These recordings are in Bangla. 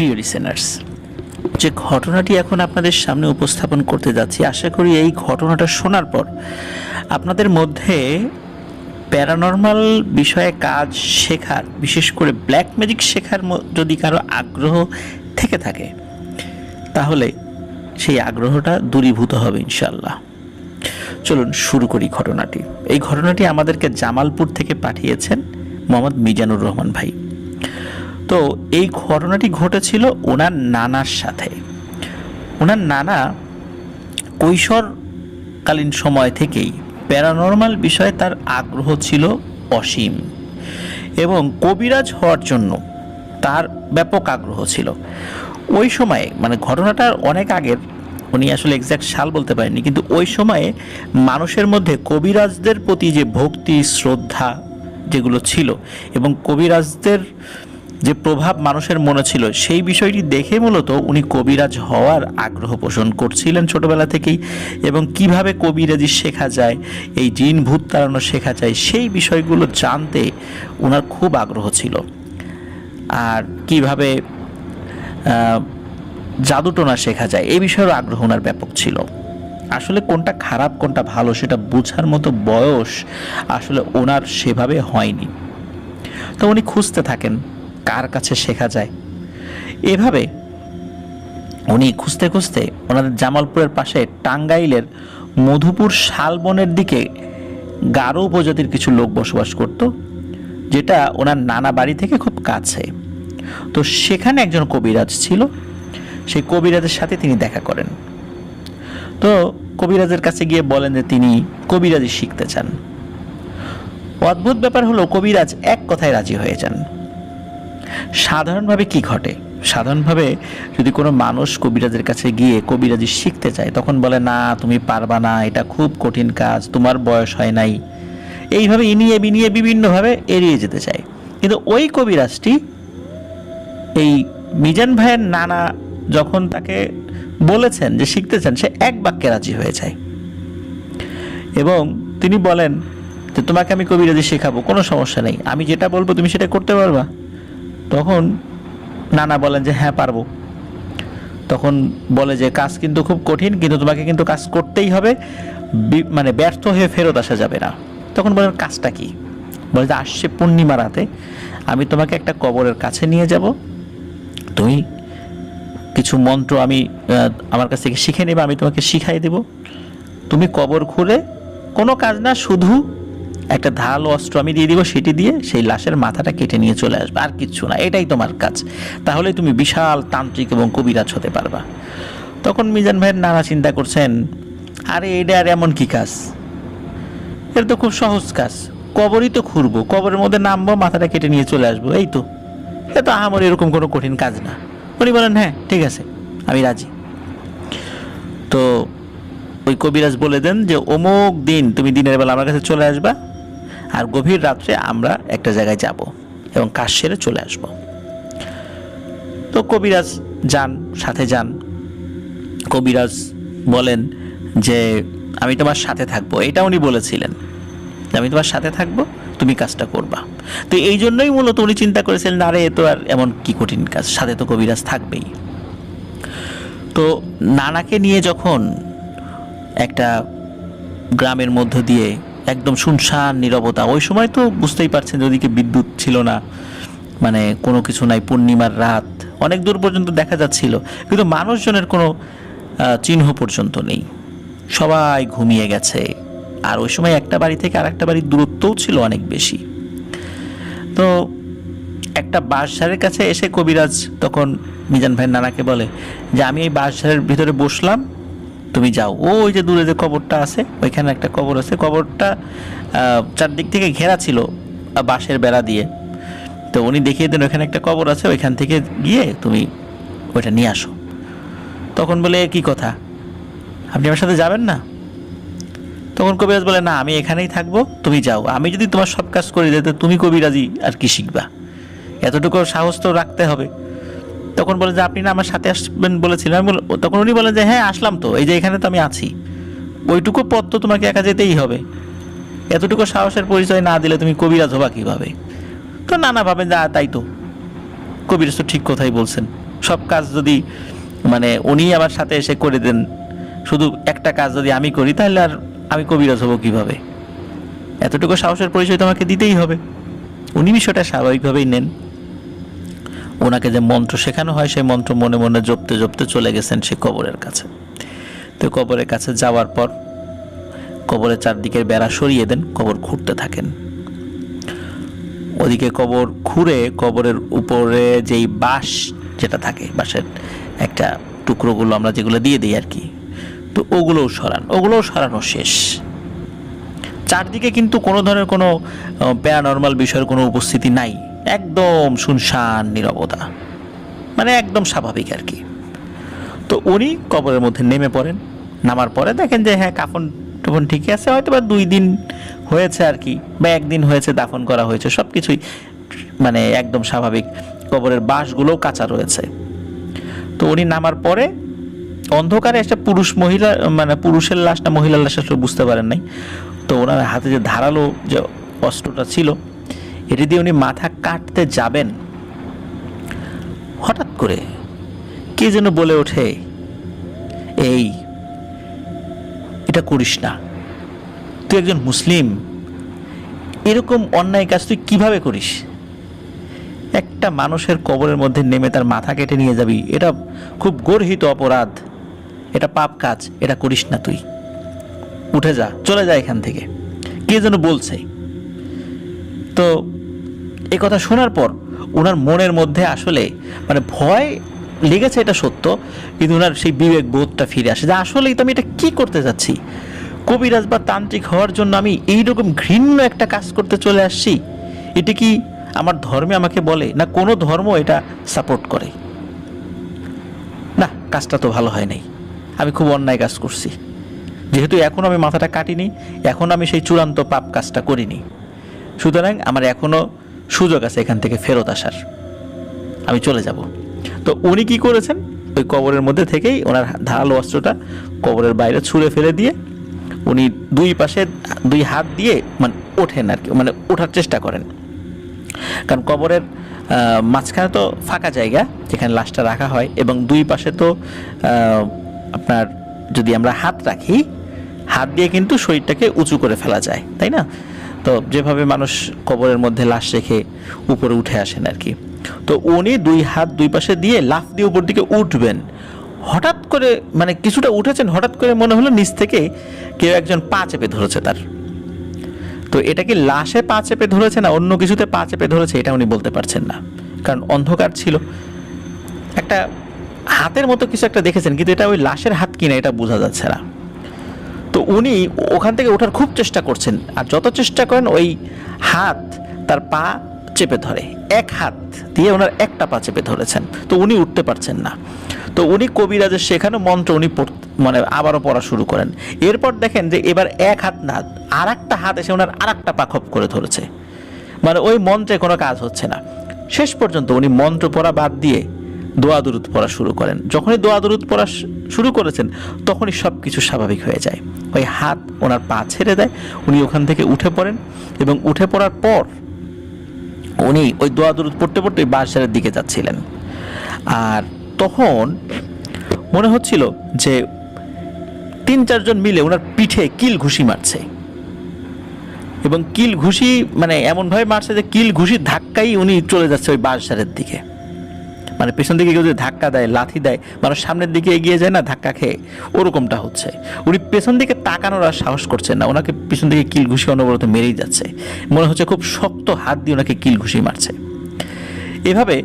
প্রিয় লিসেনার্স, যে ঘটনাটি এখন আপনাদের সামনে উপস্থাপন করতে যাচ্ছি, আশা করি এই ঘটনাটা শোনার পর আপনাদের মধ্যে প্যারানর্মাল বিষয়ে কাজ শেখার, বিশেষ করে ব্ল্যাক ম্যাজিক শেখার যদি কারো আগ্রহ থেকে থাকে তাহলে সেই আগ্রহটা দূরীভূত হবে ইনশাল্লাহ। চলুন শুরু করি ঘটনাটি। এই ঘটনাটি আমাদেরকে জামালপুর থেকে পাঠিয়েছেন মোহাম্মদ মিজানুর রহমান ভাই। তো এই ঘটনাটি ঘটেছিল ওনার নানার সাথে। ওনার নানা কৈশোরকালীন সময় থেকেই প্যারানর্মাল বিষয়ে তার আগ্রহ ছিল অসীম এবং কবিরাজ হওয়ার জন্য তার ব্যাপক আগ্রহ ছিল। ওই সময়ে, মানে ঘটনাটার অনেক আগের, উনি আসলে এক্স্যাক্ট সাল বলতে পারেননি, কিন্তু ওই সময়ে মানুষের মধ্যে কবিরাজদের প্রতি যে ভক্তি শ্রদ্ধা যেগুলো ছিল এবং কবিরাজদের যে প্রভাব মানুষের মনে ছিল, সেই বিষয়টি দেখে মূলত উনি কবিরাজ হওয়ার আগ্রহ পোষণ করছিলেন ছোটবেলা থেকেই। এবং কিভাবে কবিরাজি শেখা যায়, এই জিন ভূত তাড়ানো শেখা যায়, সেই বিষয়গুলো জানতে ওনার খুব আগ্রহ ছিল। আর কিভাবে জাদুটোনা শেখা যায় এই বিষয়ের আগ্রহ ওনার ব্যাপক ছিল। আসলে কোনটা খারাপ কোনটা ভালো সেটা বোঝার মতো বয়স আসলে ওনার সেভাবে হয়নি। তো উনি খুঁজতে থাকেন কার কাছে শেখা যায়। এভাবে উনি খুঁজতে খুঁজতে ওনাদের জামালপুরের পাশে টাঙ্গাইলের মধুপুর শালবনের দিকে গারো উপজাতির কিছু লোক বসবাস করত, যেটা ওনার নানা বাড়ি থেকে খুব কাছে। তো সেখানে একজন কবিরাজ ছিল। সেই কবিরাজের সাথে তিনি দেখা করেন। তো কবিরাজের কাছে গিয়ে বলেন যে তিনি কবিরাজি শিখতে চান। অদ্ভুত ব্যাপার হলো, কবিরাজ এক কথায় রাজি হয়ে যান। সাধারণভাবে কি ঘটে, সাধারণভাবে যদি কোনো মানুষ কবিরাজের কাছে গিয়ে কবিরাজি শিখতে চায় তখন বলে, না তুমি পারবা না, এটা খুব কঠিন কাজ, তোমার বয়স হয় নাই, এইভাবে ইনিয়ে বিনিয়ে বিভিন্নভাবে এড়িয়ে যেতে চায়। কিন্তু ওই কবিরাজটি, এই মিজান ভাইয়ের নানা যখন তাকে বলেছেন যে শিখতে চান, সে এক বাক্যে রাজি হয়ে যায় এবং তিনি বলেন যে তোমাকে আমি কবিরাজি শেখাবো, কোনো সমস্যা নেই, আমি যেটা বলবো তুমি সেটা করতে পারবা। তখন নানা বলেন যে হ্যাঁ পারবো। তখন বলে যে কাজ কিন্তু খুব কঠিন, কিন্তু তোমাকে কিন্তু কাজ করতেই হবে, মানে ব্যর্থ হয়ে ফেরত আসা যাবে না। তখন বলেন কাজটা কি? বলে যে আসছে পূর্ণিমা রাতে আমি তোমাকে একটা কবরের কাছে নিয়ে যাব, তুমি কিছু মন্ত্র আমি আমার কাছ থেকে শিখে নেবে, আমি তোমাকে শিখাই দেব। তুমি কবর খুঁড়ে, কোনো কাজ না, শুধু একটা ধারালো অস্ত্র আমি দিয়ে দিব, সেটি দিয়ে সেই লাশের মাথাটা কেটে নিয়ে চলে আসবে, আর কিচ্ছু না, এটাই তোমার কাজ। তাহলে তুমি বিশাল তান্ত্রিক এবং কবিরাজ হতে পারবা। তখন মিজান ভাইয়ের নানা চিন্তা করছেন, আরে এটা আর এমন কি কাজ, এটা তো খুব সহজ কাজ, কবরই তো খুঁড়বো, কবরের মধ্যে নামবো, মাথাটা কেটে নিয়ে চলে আসবো, এই তো, এটা আমার এরকম কোনো কঠিন কাজ না। উনি বলেন হ্যাঁ ঠিক আছে, আমি রাজি। তো ওই কবিরাজ বলে দেন যে অমুক দিন তুমি দিনের বেলা আমার কাছে চলে আসবা, আর গভীর রাত্রে আমরা একটা জায়গায় যাব এবং কাজ সেরে চলে আসব। তো কবিরাজ যান, সাথে যান। কবিরাজ বলেন যে আমি তোমার সাথে থাকবো, এটা উনি বলেছিলেন, আমি তোমার সাথে থাকবো, তুমি কাজটা করবা। তো এই জন্যই মূলত উনি চিন্তা করেছিলেন, আরে এ তো আর এমন কি কঠিন কাজ, সাথে তো কবিরাজ থাকবেই। তো নানাকে নিয়ে যখন একটা গ্রামের মধ্য দিয়ে, একদম শুনশান নীরবতা, ওই সময় তো বুঝতেই পারছেন যে ওদিকে বিদ্যুৎ ছিল না, মানে কোনো কিছু নাই, পূর্ণিমার রাত, অনেক দূর পর্যন্ত দেখা যাচ্ছিল, কিন্তু মানুষজনের কোনো চিহ্ন পর্যন্ত নেই, সবাই ঘুমিয়ে গেছে। আর ওই সময় একটা বাড়ি থেকে আর একটা বাড়ির দূরত্বও ছিল অনেক বেশি। তো একটা বাঁশঝাড়ের কাছে এসে কবিরাজ তখন মিজান ভাইয়ের নানাকে বলে যে আমি এই বাঁশঝাড়ের ভিতরে বসলাম, তুমি যাও, ওই যে দূরে যে কবরটা আছে, ওইখানে একটা কবর আছে, কবরটা চারদিক থেকে ঘেরা ছিল বাঁশের বেড়া দিয়ে। তো উনি দেখিয়ে দেন ওইখানে একটা কবর আছে, ওইখান থেকে গিয়ে তুমি ওইটা নিয়ে আসো। তখন বলে কি কথা, আপনি আমার সাথে যাবেন না? তখন কবিরাজ বলে না, আমি এখানেই থাকবো, তুমি যাও, আমি যদি তোমার সব কাজ করে দিই তো তুমি কবিরাজি আর কি শিখবা, এতটুকু সাহস তো রাখতে হবে। তখন বলে যে আপনি না আমার সাথে আসবেন বলেছিলেন। তখন উনি বলেন যে হ্যাঁ আসলাম তো, এই যে এখানে তো আমি আছি, ওইটুকু পথ তো তোমাকে একা যেতেই হবে, এতটুকু সাহসের পরিচয় না দিলে তুমি কবিরাজ হবা কিভাবে? তো নানা ভাবেন যে তাই তো, কবিরাজ তো ঠিক কথাই বলছেন, সব কাজ যদি মানে উনি আমার সাথে এসে করে দেন, শুধু একটা কাজ যদি আমি করি তাহলে আর আমি কবিরাজ হব কিভাবে? এতটুকু সাহসের পরিচয় তো আমাকে দিতেই হবে। উনি বিষয়টা স্বাভাবিকভাবেই নেন। ওনাকে যে মন্ত্র শেখানো হয় সেই মন্ত্র মনে মনে জপতে জপতে চলে গেছেন সে কবরের কাছে। তো কবরের কাছে যাওয়ার পর কবরের চারদিকের বেড়া সরিয়ে দেন, কবর খুঁড়তে থাকেন। ওদিকে কবর খুঁড়ে কবরের উপরে যেই বাঁশ যেটা থাকে, বাঁশের একটা টুকরোগুলো আমরা যেগুলো দিয়ে দিই আর কি, তো ওগুলোও সরানো শেষ। চারদিকে কিন্তু কোনো ধরনের কোনো প্যারানর্মাল বিষয়ের কোনো উপস্থিতি নাই, একদম শুনশান নীরবতা, মানে একদম স্বাভাবিক আর কি। তো উনি কবরের মধ্যে নেমে পড়েন। নামার পরে দেখেন যে হ্যাঁ, কাফন টাফন ঠিকই আছে, হয়তো বা 2 দিন হয়েছে আর কি, বা 1 দিন হয়েছে দাফন করা হয়েছে, সব কিছুই মানে একদম স্বাভাবিক। কবরের বাঁশগুলোও কাঁচা রয়েছে। তো উনি নামার পরে অন্ধকারে একটা মহিলা, মানে পুরুষের লাশ না মহিলার লাশ আসলে বুঝতে পারেন নাই। তো ওনার হাতে যে ধারালো যে অস্ত্রটা ছিল, এটি দিয়ে উনি মাথা কাটতে যাবেন, হঠাৎ করে কে যেন বলে ওঠে, এই এটা করিস না, তুই একজন মুসলিম, এরকম অন্যায় কাজ তুই কিভাবে করিস? একটা মানুষের কবরের মধ্যে নেমে তার মাথা কেটে নিয়ে যাবি, এটা খুব গর্হিত অপরাধ, এটা পাপ কাজ, এটা করিস না তুই, উঠে যা, চলে যা এখান থেকে, কে যেন বলছে। তো এই কথা শোনার পর ওনার মনের মধ্যে আসলে মানে ভয় লেগেছে, এটা সত্য, কিন্তু ওনার সেই বিবেক বোধটা ফিরে আসে যে আসলেই তো আমি এটা কি করতে যাচ্ছি, কবিরাজ বা তান্ত্রিক হওয়ার জন্য আমি এইরকম ঘৃণ্য একটা কাজ করতে চলে আসছি। এটা কি আমার ধর্মে আমাকে বলে, না কোনো ধর্ম এটা সাপোর্ট করে? না, কাজটা তো ভালো হয় নাই, আমি খুব অন্যায় কাজ করছি। যেহেতু এখন আমি মাথাটা কাটিনি, এখন আমি সেই চূড়ান্ত পাপ কাজটা করিনি, সুতরাং আমার এখনো সুযোগ আছে এখান থেকে ফেরত আসার, আমি চলে যাব। তো উনি কি করেছেন, ওই কবরের মধ্যে থেকেই ওনার ধারালো অস্ত্রটা কবরের বাইরে ছুঁড়ে ফেলে দিয়ে উনি 2 পাশে 2 হাত দিয়ে মানে ওঠেন আর কি, মানে ওঠার চেষ্টা করেন। কারণ কবরের মাঝখানে তো ফাঁকা জায়গা যেখানে লাশটা রাখা হয়, এবং 2 পাশে তো আপনার যদি আমরা হাত রাখি, হাত দিয়ে কিন্তু শরীরটাকে উঁচু করে ফেলা যায়, তাই না? তো যেভাবে মানুষ কবরের মধ্যে লাশ রেখে উপরে উঠে আসেন আর কি। তো উনি 2 হাত 2 পাশে দিয়ে লাফ দিয়ে উপর দিকে উঠবেন, হঠাৎ করে মানে কিছুটা উঠেছেন, হঠাৎ করে মনে হলো নিচ থেকে কেউ একজন পা চেপে ধরেছে তার। তো এটা কি লাশে পা চেপে ধরেছে না অন্য কিছুতে পা চেপে ধরেছে, এটা উনি বলতে পারছেন না, কারণ অন্ধকার ছিল। একটা হাতের মতো কিছু একটা দেখেছেন, কিন্তু এটা ওই লাশের হাত কিনা এটা বোঝা যাচ্ছে না। তো উনি ওখান থেকে ওঠার খুব চেষ্টা করছেন, আর যত চেষ্টা করেন ওই হাত তার পা চেপে ধরে, এক হাত দিয়ে ওনার একটা পা চেপে ধরেছেন, তো উনি উঠতে পারছেন না। তো উনি কবিরাজের শেখানো মন্ত্র উনি মানে আবারও পড়া শুরু করেন। এরপর দেখেন যে এবার এক হাত না, আর একটা হাত এসে ওনার আর একটা পা খপ করে ধরেছে, মানে ওই মন্ত্রে কোনো কাজ হচ্ছে না। শেষ পর্যন্ত উনি মন্ত্র পড়া বাদ দিয়ে দোয়া দুরুদ পড়া শুরু করেন। যখনই দোয়া দুরুদ পড়া শুরু করেছেন তখনই সব কিছু স্বাভাবিক হয়ে যায়। ওই হাত ওনার পা ছেড়ে দেয়, উনি ওখান থেকে উঠে পড়েন, এবং উঠে পড়ার পর উনি ওই দোয়া দুরুদ পড়তে পড়তে বাসারের দিকে যাচ্ছিলেন। আর তখন মনে হচ্ছিল যে 3-4 জন মিলে ওনার পিঠে কিল ঘুষি মারছে, এবং কিল ঘুষি মানে এমনভাবে মারছে যে কিল ঘুষির ধাক্কাই উনি চলে যাচ্ছে ওই বাঁশঝাড়ের দিকে। মানে পেছন দিকে কেউ যদি ধাক্কা দেয়, লাথি দেয়, মানুষ সামনের দিকে এগিয়ে যায় না ধাক্কা খেয়ে, ওরকমটা হচ্ছে। উনি পেছন দিকে তাকানোর আর সাহস করছেন না, ওনাকে পেছন দিকে কিল ঘুষি অনবরত মেরেই যাচ্ছে, মনে হচ্ছে খুব শক্ত হাত দিয়ে ওনাকে কিল ঘুষি মারছে। এভাবে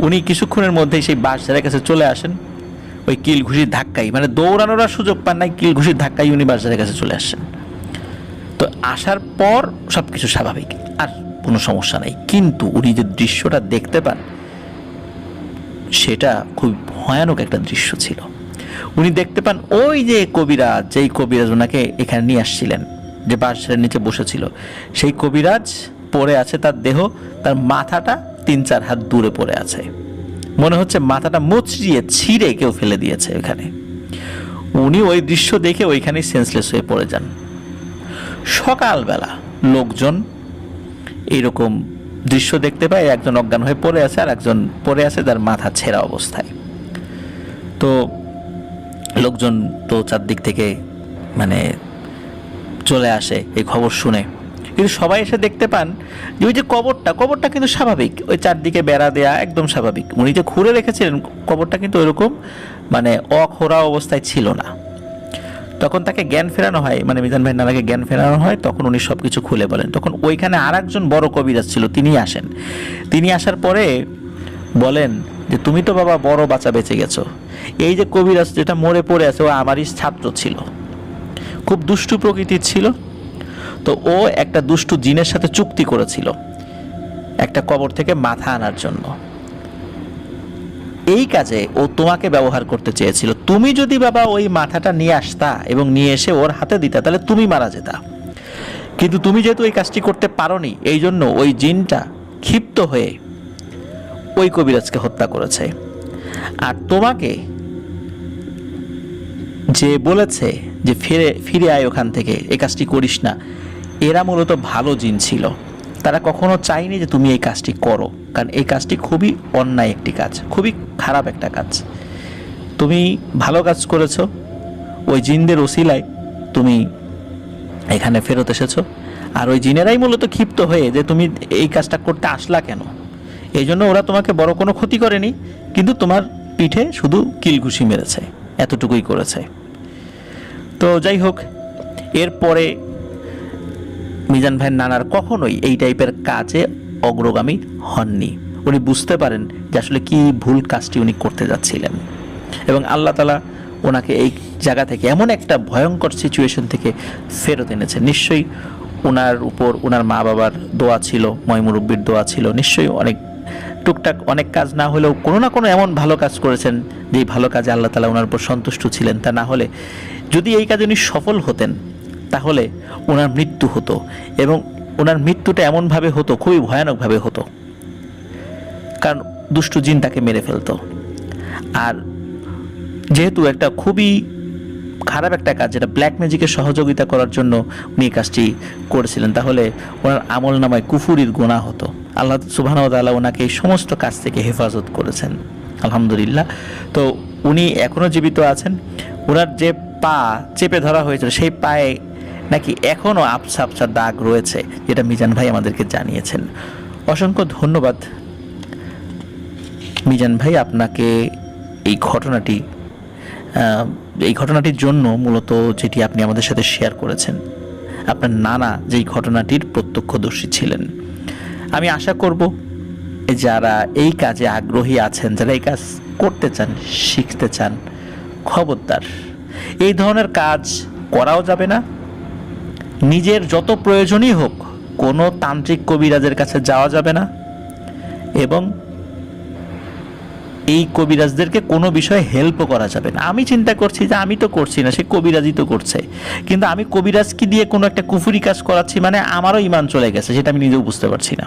উনি কিছুক্ষণের মধ্যেই সেই বাঁশঝাড়ের কাছে চলে আসেন, ওই কিল ঘুষির ধাক্কাই, মানে দৌড়ানোর আর সুযোগ পান নাই, কিল ঘুষির ধাক্কাই উনি বাঁশঝাড়ের কাছে চলে আসছেন। তো আসার পর সব কিছু স্বাভাবিক, আর কোনো সমস্যা নেই, কিন্তু উনি যে দৃশ্যটা দেখতে পান সেটা খুব ভয়ানক একটা দৃশ্য ছিল। উনি দেখতে পান ওই যে কবিরাজ, যেই কবিরাজ ওনাকে এখানে নিয়ে আসছিলেন, যে বাঁশঝাড়ের নিচে বসেছিল, সেই কবিরাজ পড়ে আছে, তার দেহ, তার মাথাটা 3-4 হাত দূরে পড়ে আছে, মনে হচ্ছে মাথাটা মুচড়িয়ে ছিঁড়ে কেউ ফেলে দিয়েছে ওইখানে। উনি ওই দৃশ্য দেখে ওইখানেই সেন্সলেস হয়ে পড়ে যান। সকালবেলা লোকজন এইরকম দৃশ্য দেখতে পায়, একজন অজ্ঞান হয়ে পড়ে আছে আর একজন পড়ে আছে তার মাথা ছেঁড়া অবস্থায়। তো লোকজন তো চারদিক থেকে মানে চলে আসে এই খবর শুনে, কিন্তু সবাই এসে দেখতে পান যে ওই যে কবরটা কিন্তু স্বাভাবিক, ওই চারদিকে বেড়া দেয়া একদম স্বাভাবিক। উনি যে খুঁড়ে রেখেছিলেন কবরটা কিন্তু ওইরকম মানে অখোড়া অবস্থায় ছিল না। তখন তাকে জ্ঞান ফেরানো হয়, মানে মিজান ভাই নানাকে জ্ঞান ফেরানো হয়, তখন উনি সব কিছু খুলে বলেন। তখন ওইখানে আর একজন বড় কবিরাজ ছিল, তিনি আসেন। তিনি আসার পরে বলেন যে তুমি তো বাবা বড় বাঁচা বেঁচে গেছো, এই যে কবিরাজ যেটা মরে পড়ে আছে ও আমারই ছাত্র ছিল, খুব দুষ্টু প্রকৃতির ছিল। তো ও একটা দুষ্টু জিনের সাথে চুক্তি করেছিল একটা কবর থেকে মাথা আনার জন্য। এই কাজে ও তোমাকে ব্যবহার করতে চেয়েছিল। তুমি যদি বাবা ওই মাথাটা নিয়ে আসতা এবং নিয়ে এসে ওর হাতে দিতা, তাহলে তুমি মারা যেতা। কিন্তু তুমি যেহেতু ওই কাজটি করতে পারোনি, এই জন্য ওই জিনটা ক্ষিপ্ত হয়ে ওই কবিরাজকে হত্যা করেছে। আর তোমাকে যে বলেছে যে ফিরে আয় ওখান থেকে, এই কাজটি করিস না, এরা মূলত ভালো জিন ছিল। তারা কখনো চায়নি যে তুমি এই কাজটি করো, কারণ এই কাজটি খুবই অন্যায় একটি কাজ, খুবই খারাপ একটা কাজ। তুমি ভালো কাজ করেছো, ওই জিনদের ওসিলায় তুমি এখানে ফেরত এসেছো। আর ওই জিনেরাই মূলত ক্ষিপ্ত হয়ে যে তুমি এই কাজটা করতে আসলা কেন, এই জন্য ওরা তোমাকে বড় কোনো ক্ষতি করেনি, কিন্তু তোমার পিঠে শুধু কিলঘুষি মেরেছে, এতটুকুই করেছে। তো যাই হোক, এরপরে মিজান ভাইয়ের নানার কখনোই এই টাইপের কাজে অগ্রগামী হননি। উনি বুঝতে পারেন যে আসলে কি ভুল কাজটি উনি করতে যাচ্ছিলেন, এবং আল্লাহ তাআলা ওনাকে এই জায়গা থেকে, এমন একটা ভয়ঙ্কর সিচুয়েশন থেকে ফেরত এনেছেন। নিশ্চয়ই ওনার উপর ওনার মা বাবার দোয়া ছিল, ময়মুরব্বির দোয়া ছিল, নিশ্চয়ই অনেক টুকটাক অনেক কাজ না হলেও কোনো না কোনো এমন ভালো কাজ করেছেন যেই ভালো কাজে আল্লাহ তাআলা ওনার উপর সন্তুষ্ট ছিলেন। তা না হলে যদি এই কাজে উনি সফল হতেন তাহলে ওনার মৃত্যু হতো, এবং ওনার মৃত্যুটা এমনভাবে হতো, খুবই ভয়ানকভাবে হতো, কারণ দুষ্টু জিন তাকে মেরে ফেলতো। আর যেহেতু একটা খুবই খারাপ একটা কাজ, যেটা ব্ল্যাক ম্যাজিকের সহযোগিতা করার জন্য উনি এই কাজটি করেছিলেন, তাহলে ওনার আমল নামায় কুফুরির গুনাহ হতো। আল্লাহ সুবহানাহু ওয়া তাআলা ওনাকে এই সমস্ত কাজ থেকে হেফাজত করেছেন, আলহামদুলিল্লাহ। তো উনি এখনও জীবিত আছেন। ওনার যে পা চেপে ধরা হয়েছিল, সেই পায়ে নাকি এখনও আবছা আবছা দাগ রয়েছে, যেটা মিজান ভাই আমাদেরকে জানিয়েছেন। অসংখ্য ধন্যবাদ মিজান ভাই আপনাকে এই ঘটনাটির জন্য, মূলত যেটি আপনি আমাদের সাথে শেয়ার করেছেন। আপনার নানা যেই ঘটনাটির প্রত্যক্ষদর্শী ছিলেন। আমি আশা করব যারা এই কাজে আগ্রহী আছেন, যারা এই কাজ করতে চান, শিখতে চান, খবরদার এই ধরনের কাজ করাও যাবে না। নিজের যত প্রয়োজনই হোক, কোনো তান্ত্রিক কবিরাজের কাছে যাওয়া যাবে না, এবং এই কবিরাজদেরকে কোনো বিষয়ে হেল্পও করা যাবে না। আমি চিন্তা করছি যে আমি তো করছি না, সে কবিরাজই তো করছে, কিন্তু আমি কবিরাজকে দিয়ে কোনো একটা কুফুরি কাজ করাচ্ছি, মানে আমারও ঈমান চলে গেছে, সেটা আমি নিজেও বুঝতে পারছি না।